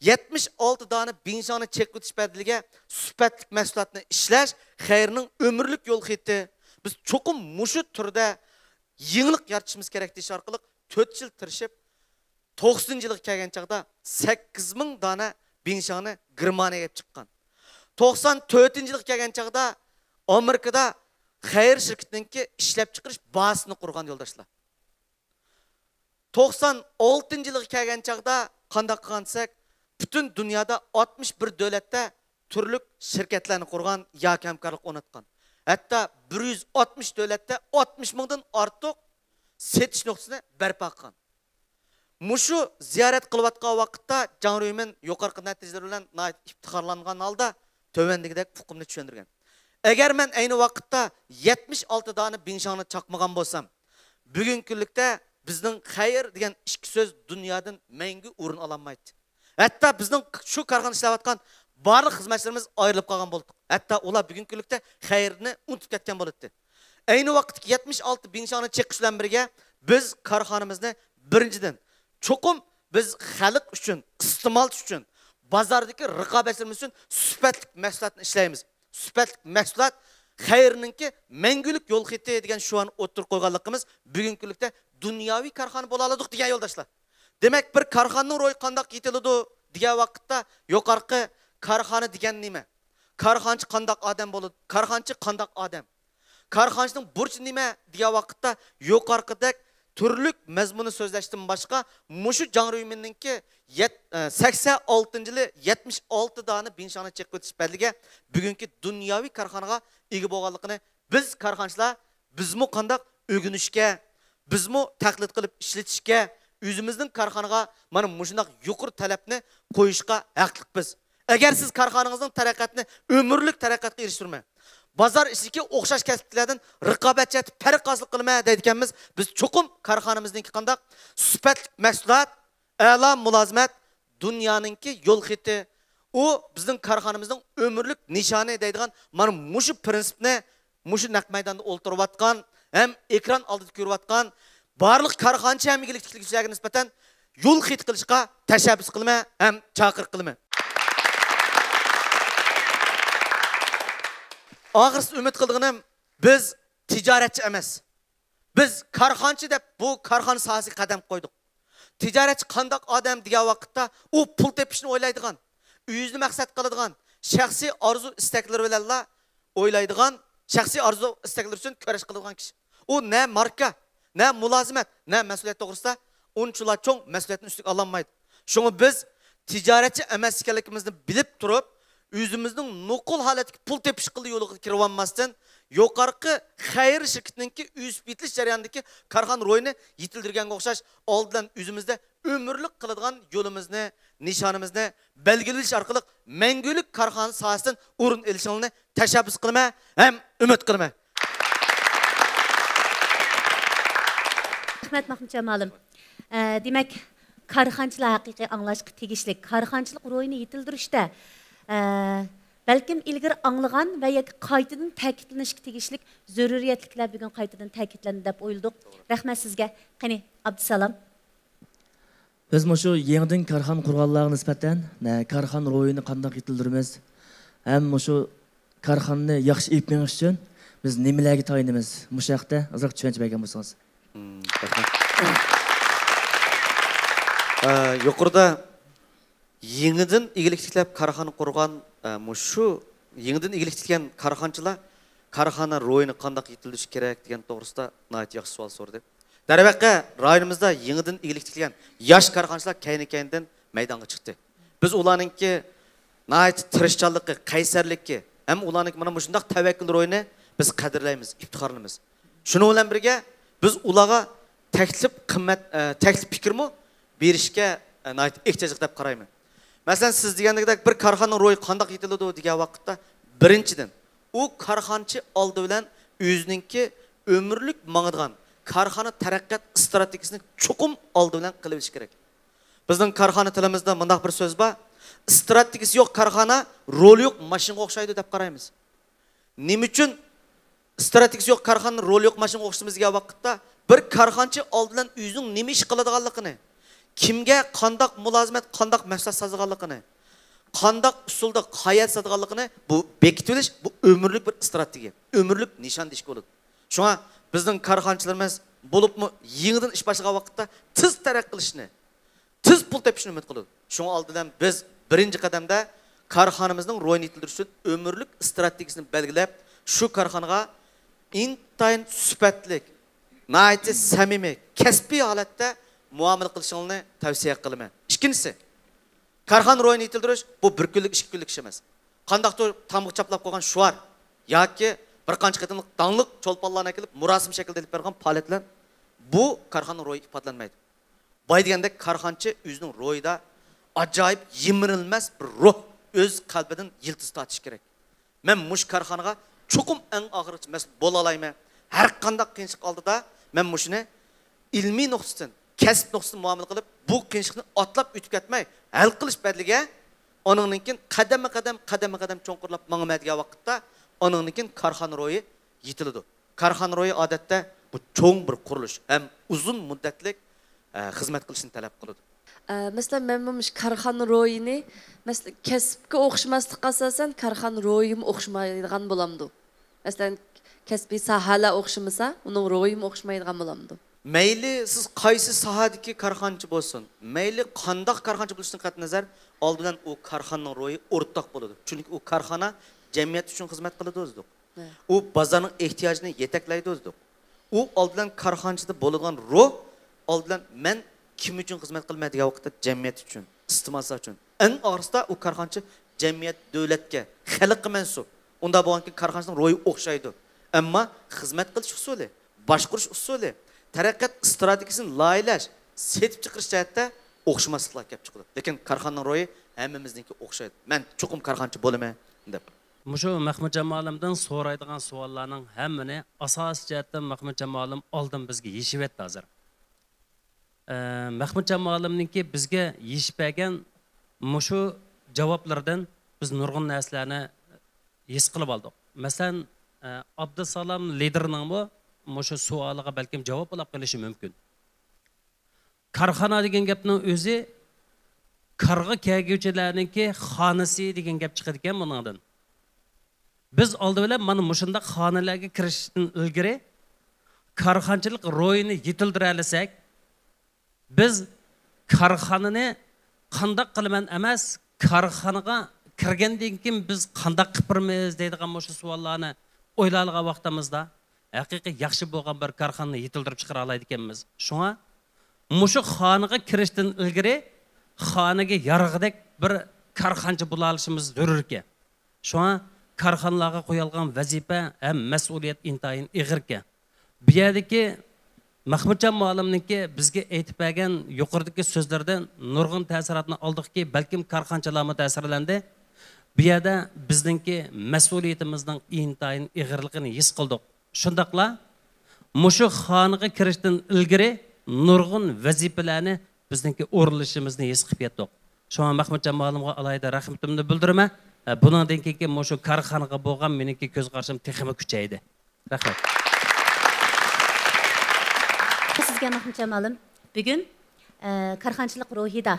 76 tane binşanı çekip ötiş bedeliga süpetlik mahsulotni ishlash xayrning ömürlük yol xiti. Biz çokum muşu türde yenilik yaratishimiz kerak deyish orqali 4 yıl tırışıp 90 yıllık kelgan chaqda 8000 tane binşanı Germaniyaga chiqqan. 94 yilga kelgan chaqda Amerikada xayr shirkatiniki ishlab chiqarish bazasini qurgan yo'ldoshlar. 96 yilga kelgan chaqda qanday qilgansak, butun dunyoda 61 davlatda turli shirkatlarni qurgan yoki hamkorlik o'rnatgan. Hatto 160 davlatda 60 mingdan ortiq setish nuqtasini barpo qilgan. Muşu ziyaret kılvatkan vakitte Can Rüymen yukarı neticeler bilen iftiharlangan halda tövendikidek hukumunu düşündürgen. Eğer ben aynı vakitte 76 tane binşanı çakmagan bolsam, bugün günlükte bizden hayır diyen iki söz dünyadan mengü urun alamaydı. Hatta bizden şu kargan işlevatkan barlık hizmetçilerimiz ayrılıp kalgan bulduk. Hatta ola bugün günlükte hayırını unutup ketken boludu. Aynı vakitte 76 binşanı çekişlen birge biz karhanımızda birinciden çokum biz xalq üçün, istimal üçün, bazardaki rıqabetlerimiz üçün süpetlik mahsulotni ishlaymiz. Süpetlik mahsulot xayrninki mengülük yol xiti degan şu an o'tirib qo'yganligimiz bugungi kunlikda dunyoviy karxona bo'la oldik degan yo'ldoshlar. Demak, bir karxonaning ro'yi qanday yetiladi degan vaqtda yuqorqi karxona degan nima? Karxonchi qanday odam bo'ladi? Karxonchi qanday odam? Karxonchining burchi nima degan vaqtda yuqorqidek türlük mezmunu sözleştim başka muşu Can Rüymen'inki 86 yılı 76 tane binşanı çekip ötiş belge bugünkü dünyavi karxanaga ega bo'lganligini biz karxonchilar bizmi qanday o'rganishga, bizmi taqlid qilib ishlatishga, o'zimizning karxanaga mana mushunday yuqori talabni qo'yishga haqliqmiz. Agar siz karxonangizning taraqqiyotini ömürlük taraqqiyotga erishtirmay bazar ishiki o'xshash kasblardan raqobatchi farq hosil qilma deydiganmiz. Biz cho'qim karxonamizningki qanday sifatli mahsulot, a'lo mulozimat dunyoninki yo'l xiti. U bizning karxonamizning ömürlük nishoni deydigan mana mushu prinsipni mushu naq maydonda o'ltirayotgan, ham ekran oldida ko'rayotgan barliq karxonchi ham igilikchilarga nisbatan yo'l xit qilishga tashabbus qilma, ham chaqir qilma. Ağırsı ümit kıldığınım biz ticaretçi emas. Biz karxonchi deb bu karxona sohasiga qadam qo'ydik. Ticaretçi qandoq odam degan vaqtda u pul tepishni o'ylaydigan, uyuzni maqsad qiladigan, shaxsiy orzu istaklari bilan o'ylaydigan, shaxsiy orzu istaklari uchun kurash qiladigan kishi. U ne marka, ne mulozimat, ne mas'uliyat to'g'risida unchalar cho'ng mas'uliyatni ustiga ololmaydi. Shuni biz ticaretçi emas ekanligimizni bilib turib, özümüzün nokul haletki pul tepiş kılı yolu kirvanmasdan yukarı xayr şirketinki üz bitiliş jarayandaki karxan royunu yitildirgen okşaş oldudan özümüzde ömürlük kılıdığan yolumuzni, nişanımızni belgiliş arkalık mengülük karxan sahasından urun elişanını teşebbüs kılma hem ümit kılma. Rahmet Mahmud Cemal'ım. Demek karxançılığı haqiqiy anlaşqı tegishlik. Karxançılık royunu yitildirishda belki ilgir anlagan ve qaytadan ta'kidlanishga tegishlik zaruriyatliklar bugun qaytadan ta'kidlandi deb o'yladik. Rahmat sizga. Qani Abdusalom. Biz shu yangidan karxona qurganlarga nisbatan karxona ro'yini qanday yetildiramiz? Ham shu karxonani yaxshi olib menish uchun biz nimalarga tayinamiz? Shu haqda ozroq tushuncha bergan bo'lsangiz. Yuqorida yenidan igilikchilar karxona qurgan mushu yenidan igilikchilar karxonchilar karxona ro'yini qanday yetildirish kerak degan to'g'risida nihoyat yaxshi savol so'radi. Darvaqa rayonimizda yenidan igilikchilar yosh karxonchilar kayni-kaynidan maydonga chiqdi. Biz ularningki nəhayət tirishchanlıqı, qaysarlıqı, ham ularning mana shundaq tavakkul ro'yini biz qadrlaymiz, iftiqorlaymiz. Shuning bilan birga biz ularga taklif fikrmi berishga nəhayət ehtiyoj deb qarayman. Masalan, siz degandek bir korxonaning ro'yi qanday yetiladi degan vaqtda birinchidan u korxonchi oldi bilan o'zininki ömürlük mağıdığan karxana taraqqiyot strategiyasini chuqum oldi bilan qilib olish kerak. Bizning korxona tilimizda mundaq bir so'z bor. Strategiyasi yo'q korxona, roli yo'q mashinaga o'xshaydi deb qaraymiz. Nima uchun strategiyasi yo'q korxona, roli yo'q mashinaga o'xshaymiz degan vaqtda bir korxonchi oldi bilan o'zining nima ish qiladiganligini, kimga qandaq mulozimat, qandaq maqsad sazganligini, qandaq usulda hayat satganligini bu bekitilish, bu ömürlük bir strategiya, ömürlük nishon deyish bo'ladi. Şuna bizning korxonchilarimiz bo'libmi yangidan ish boshlagan vaqtda tez taraqqiy qilishni, tez pul topishni umid qiladi. Şuna oldidan biz birinchi qadamda korxonamizning ro'yini yetildirish uchun ömürlük strategiyasini belgilab, shu korxonaga intayin sifatlik, nəhayət samimiy, kasbiy holatda muomala qilishingni tavsiya qilaman. Ikkinchisi, korxona ro'yini yetildirish bu bir kunlik, ikki kunlik ish emas. Qandaqdir tamg'i chaplab qo'ygan shuar yoki bir qancha qatimliq dangliq cho'lponlarni kelib murosim shaklda ilib bergan faoliyatlar bu korxona ro'yi ifodalanmaydi. Boy degandek korxonchi o'zining ro'yida ajoyib yimirilmas bir ruh, o'z qalbidan yildiz tortish kerak. Men mush korxonaga chuqum eng og'ir mas'ul bo'la olayman. Har qanday qiyinchilik oldida men mushni ilmiy nuqtadan, kasb nuqtasidan muomala qilib, bu qiyinchilikni otlab o'tib ketmay, hal qilish badliga oningkin qadam cho'nqirlab mangmaydigan vaqtda oningkin korxona ro'yi yetiladi. Korxona ro'yi odatda bu cho'ng bir qurilish, ham uzun muddatlik xizmat qilishni talab qiladi. Mesela men bu korxona ro'yini mesela kasbga o'xshamaslikqa asosan korxona ro'yim o'xshamaydigan bo'lamdi. Mesela kasbiy sohalar o'xshamasa, uning ro'yim o'xshamaydigan bo'lamdi. Mayli siz qaysi sohadagi korxonchi bo'lsin, mayli qanday korxonchi bo'lishidan qat'iy nazar, oldidan u korxonaning ro'yi o'rtoq bo'ladi. Chunki u korxona jamiyat uchun xizmat qiladi o'zida. U bozorning ehtiyojini yetaklaydi o'zida. U oldidan korxonchida bo'lgan ruh oldidan men kim uchun xizmat qilmaydigan vaqtda jamiyat uchun, iste'molchilar uchun. Eng og'risi u korxonchi jamiyat, davlatga, xalqqa mansub. Unda bo'lgan korxonchining ro'yi o'xshaydi. Ammo xizmat qilish usuli, boshqarish usuli, taraqqiyot strategiyasini loyihalash, setib chiqarish jihatda o'xshamasliklar kelib chiqadi. Lekin korxonaning ro'yi hammamizniki o'xshaydi. Men chuqum korxonchi bo'laman deb. Mushu Mahmudjon muallimdan so'raydigan savollarning hammani asosiy jihatdan Mahmudjon muallim oldin bizga yechib etdi hozir. Mahmudjon muallimningki bizga yechib bergan mushu javoblardan biz nurg'un narsalarni his qilib oldik. Masalan, Abdusalom liderning bu mushu savoliga balkim javob olib qilishi mumkin. Korxona degan gapning o'zi qarg'a kelguvchilarningki xonasi degan gap chiqadi ekan bundan. Biz oldi bilan mana mushundaq xonalarga kirishdan ilgari korxonchilik ro'yini yetildira olsak, biz korxonani qanday qilaman emas, korxonaga kirgandan keyin biz qanday qilamiz deydigan mushu savollarni o'ylaydigan vaqtimizda haqiqiy yaxshi bo'lgan bir korxonani yetildirib chiqara oladi ekanmiz. Shunga mushu xonaga kirishdan ilgari xonaga yarag'idek bir korxonchi bo'la olishimiz zarur ekan. Shunga korxonalarga qo'yilgan vazifa ham mas'uliyat intayin ig'ir ekan. Bu yerdagi Mahmudjon muallimniki bizga aytib bergan yuqoridagi so'zlardan nurg'un ta'sirotni oldikki, balkim korxonchilarga ta'sirlandi. Bu yerda bizningki mas'uliyatimizning intayin ig'irligini his qildik. Shundaqla mushu xonaga kirishdan ilgari nurg'un vazifalarni bizningki o'rinlashimizni his qilib yetdik. Shunga Mahmudjon muallimga alayda rahmatimni bildiraman. Bundan keyin mushu korxonaga bo'lgan meniki ko'z qarashim texmi kuchaydi. Rahmat. Sizga Mahmudjon muallim, bugun korxonchilik ruhida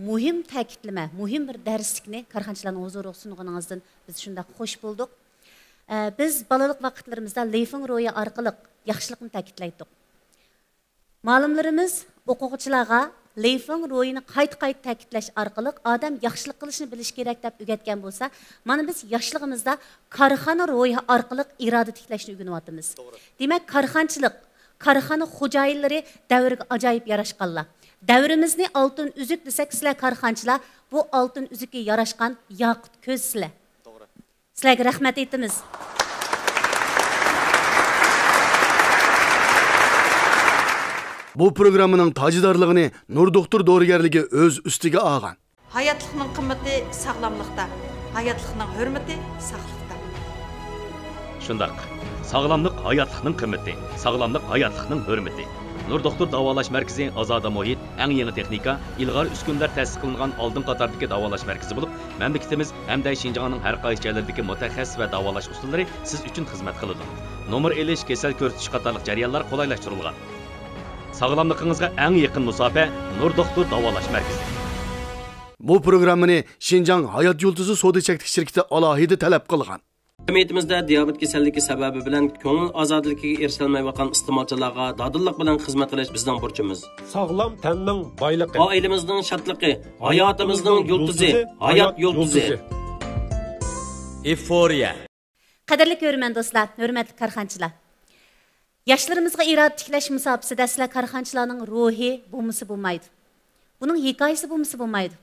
muhim ta'kidlama, muhim bir darslikni korxonchilarning huzuriga sunganingizdan biz shunda xush bo'ldik. Biz balalik vaqtlarimizda Leifing ro'yi orqali yaxshilikni ta'kidlaydik. Ma'lumlarimiz o'quvchilarga Leifing ro'yini qayta ta'kidlash orqali odam yaxshilik qilishni bilish kerak deb o'rgatgan bo'lsa, mana biz yoshligimizda korxona ro'yi orqali iroda tiklashni o'rganyapmiz. Demak, korxonchilik, korxona xo'jayinlari davriga ajoyib yarashqanlar. Davrimizni altın üzük desek sizlar karxanchilar, bu altın üzükке yaraşqan yaqut ko'z sizlar. To'g'ri. Sizlarga rahmat aytamiz. Bu programının tacidarlığını Nur Doktor Doğrugerligi öz üstüge algan. Hayatlıqның qımmati sağlamlıqda. Hayatlıqның hürmeti saqlıqda. Şundaq. Sağlamlıq hayatlıqның qımmati, sağlamlıq hayatlıqның hürmeti. Nur Doktor Davalash Merkezi Azada Muhit, eng yeni texnika, ilg'or uskunlar ta'sis qilingan oldin qatordagi davolash markazi bo'lib, mamlakatimiz hamda Shinjongning har qaysi joylaridagi mutaxassis va davolash usullari siz uchun xizmat qiladi. Nomer elish, kasal ko'rsatish qatorliq jarayonlar qulaylashtirilgan. Sağlamlığınızga eng yaqin musofa Nur Doktor Davalash Merkezi. Bu programını Şinjan Hayat Yulduzi Soda Çektik şirketi alohida talab qilgan. Cemiyetimizde diyabet keselligi sebebi bilen ko'ngil ozodligiga erişilmayotgan iste'molchilarga dadillik bilan xizmat qilish bizning burchimiz. Sog'lom tanning boyligi. Oilamizning shodligi, hayotimizning yulduzi, hayot yulduzi. Euforiya. Qadrli ko'rman do'stlar, hurmatli karxanchilar. Yaşlarımızga irade tiklash musabaqasida sizlar karxanchilarning ruhi bo'lmasa bo'lmaydi. Buning hikoyasi bo'lmasa bo'lmaydi.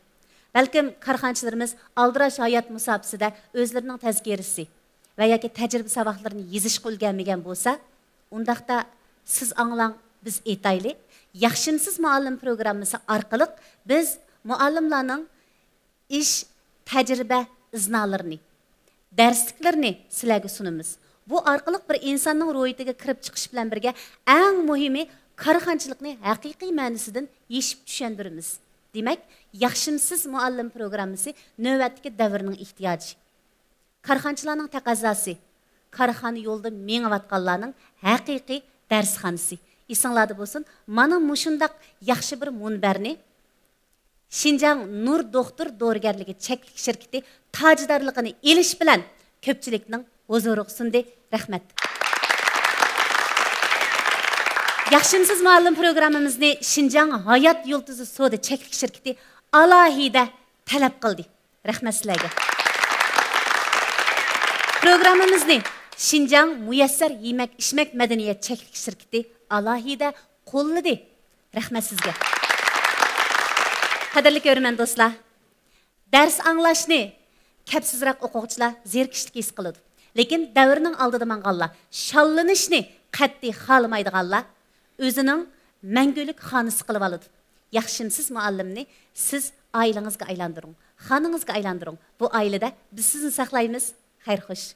Balkim karxanchilarimiz aldirash hayot musabaqasida o'zlarining tazkirasi va yoki tajriba saboqlarini yezishga ulgurmagan bo'lsa, undaqda siz anglang, biz aytayli, yaxshimsiz muallim programmasi orqali biz muallimlarning ish, tajriba iznalarini, darsliklarini sizlarga sunamiz. Bu orqali bir insonning ro'yitiga kirib chiqish bilan birga eng muhimi karxanchilikni haqiqiy ma'nosidan yeshib tushundiramiz. Demak, yaxshimsiz muallim programmasi navbatdagi davrning ehtiyoji. Karxanchilarning taqozosi, karxona yo'lda mengayotganlarning haqiqiy darsxonasi. Esinglarda bo'lsin, mana mushundaq yaxshi bir munbarni Shinjang Nur Doktor Doğrugerligi cheklik shirkati tajdorligini elish bilan ko'pchilikning huzuriga sundi. Rahmat. Yaxshimsiz muallim programmamizni Shinjang Hayot Yulduzi Soda Çeklik shirkati alohida talab qildi. Rahmat sizlarga. Programmamizni Shinjang Muyassar yemak ishmak madaniyat cheklik shirkati alohida qo'lladi. Rahmat sizga. Qadrli ko'rman do'stlar, dars anglashni kapsizroq o'quvchilar zerikishlik his qiladi. Lekin davrning oldida manganlar, shallanishni qat'iy xohlamaydiganlar o'zining mangulik xonasi qilib oladi. Yaxshimsiz muallimni siz oilangizga aylantiring, xonangizga aylantiring. Bu oilada biz sizni saqlaymiz. Xayr xo'sh.